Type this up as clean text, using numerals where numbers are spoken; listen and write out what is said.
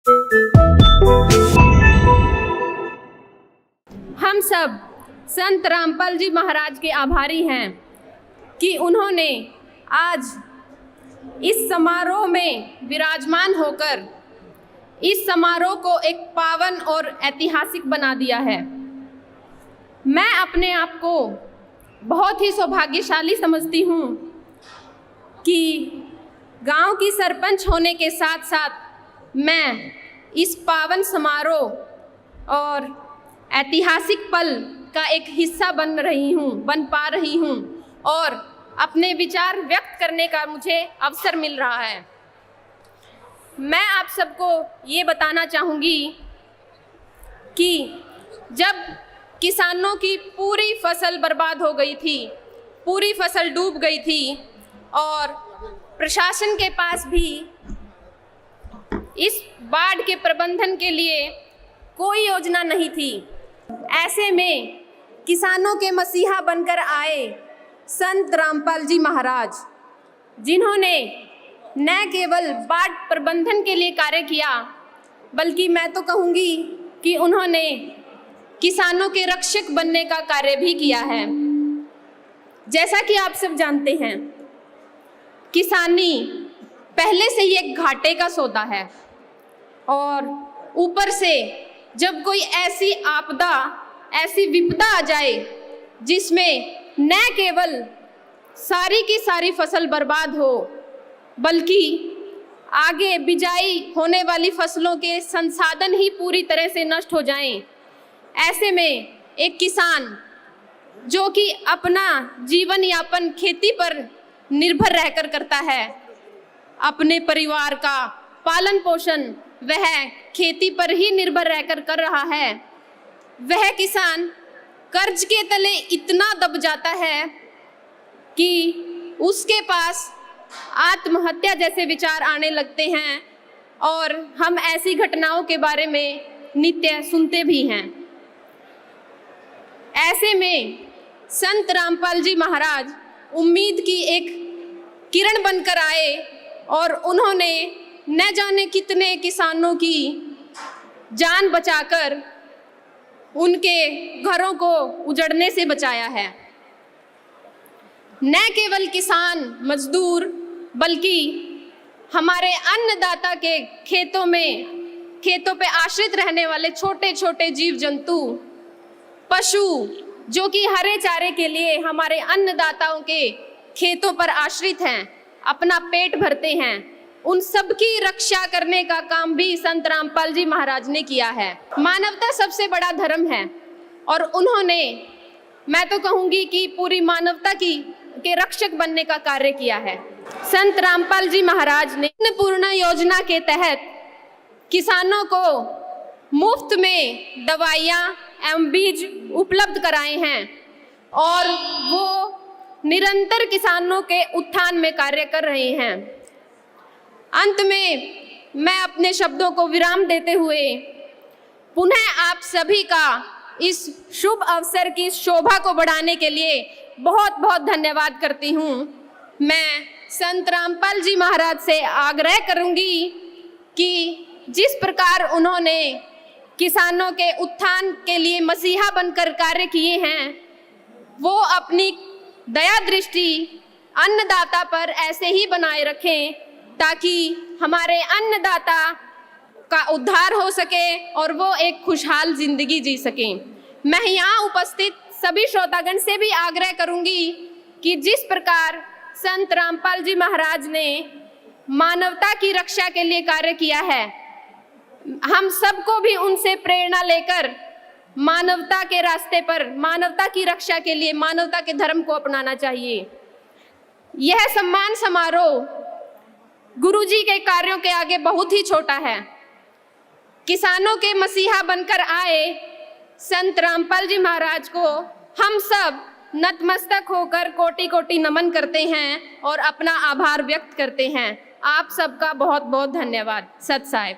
हम सब संत रामपाल जी महाराज के आभारी हैं कि उन्होंने आज इस समारोह में विराजमान होकर इस समारोह को एक पावन और ऐतिहासिक बना दिया है। मैं अपने आप को बहुत ही सौभाग्यशाली समझती हूँ कि गांव की सरपंच होने के साथ साथ मैं इस पावन समारोह और ऐतिहासिक पल का एक हिस्सा बन पा रही हूँ और अपने विचार व्यक्त करने का मुझे अवसर मिल रहा है। मैं आप सबको ये बताना चाहूँगी कि जब किसानों की पूरी फसल बर्बाद हो गई थी, पूरी फसल डूब गई थी और प्रशासन के पास भी इस बाढ़ के प्रबंधन के लिए कोई योजना नहीं थी, ऐसे में किसानों के मसीहा बनकर आए संत रामपाल जी महाराज, जिन्होंने न केवल बाढ़ प्रबंधन के लिए कार्य किया बल्कि मैं तो कहूँगी कि उन्होंने किसानों के रक्षक बनने का कार्य भी किया है। जैसा कि आप सब जानते हैं, किसानी पहले से ही एक घाटे का सौदा है और ऊपर से जब कोई ऐसी आपदा, ऐसी विपदा आ जाए जिसमें न केवल सारी की सारी फसल बर्बाद हो बल्कि आगे बिजाई होने वाली फसलों के संसाधन ही पूरी तरह से नष्ट हो जाएं, ऐसे में एक किसान जो कि अपना जीवन यापन खेती पर निर्भर रहकर करता है, अपने परिवार का पालन पोषण वह खेती पर ही निर्भर रहकर कर रहा है, वह किसान कर्ज के तले इतना दब जाता है कि उसके पास आत्महत्या जैसे विचार आने लगते हैं और हम ऐसी घटनाओं के बारे में नित्य सुनते भी हैं। ऐसे में संत रामपाल जी महाराज उम्मीद की एक किरण बनकर आए और उन्होंने न जाने कितने किसानों की जान बचाकर उनके घरों को उजड़ने से बचाया है। न केवल किसान मजदूर बल्कि हमारे अन्नदाता के खेतों पे आश्रित रहने वाले छोटे छोटे जीव जंतु, पशु जो कि हरे चारे के लिए हमारे अन्नदाताओं के खेतों पर आश्रित हैं, अपना पेट भरते हैं, उन सब की रक्षा करने का काम भी संत रामपाल जी महाराज ने किया है। मानवता सबसे बड़ा धर्म है और उन्होंने, मैं तो कहूँगी कि पूरी मानवता के रक्षक बनने का कार्य किया है। संत रामपाल जी महाराज ने अन्नपूर्णा योजना के तहत किसानों को मुफ्त में दवाइयाँ एवं बीज उपलब्ध कराए हैं और वो निरंतर किसानों के उत्थान में कार्य कर रहे हैं। अंत में मैं अपने शब्दों को विराम देते हुए पुनः आप सभी का इस शुभ अवसर की शोभा को बढ़ाने के लिए बहुत बहुत धन्यवाद करती हूँ। मैं संत रामपाल जी महाराज से आग्रह करूँगी कि जिस प्रकार उन्होंने किसानों के उत्थान के लिए मसीहा बनकर कार्य किए हैं, वो अपनी दया दृष्टि अन्नदाता पर ऐसे ही बनाए रखें ताकि हमारे अन्नदाता का उद्धार हो सके और वो एक खुशहाल जिंदगी जी सकें। मैं यहाँ उपस्थित सभी श्रोतागण से भी आग्रह करूँगी कि जिस प्रकार संत रामपाल जी महाराज ने मानवता की रक्षा के लिए कार्य किया है, हम सबको भी उनसे प्रेरणा लेकर मानवता के रास्ते पर, मानवता की रक्षा के लिए मानवता के धर्म को अपनाना चाहिए। यह सम्मान समारोह गुरुजी के कार्यों के आगे बहुत ही छोटा है। किसानों के मसीहा बनकर आए संत रामपाल जी महाराज को हम सब नतमस्तक होकर कोटि कोटि नमन करते हैं और अपना आभार व्यक्त करते हैं। आप सबका बहुत बहुत धन्यवाद। सत साहिब।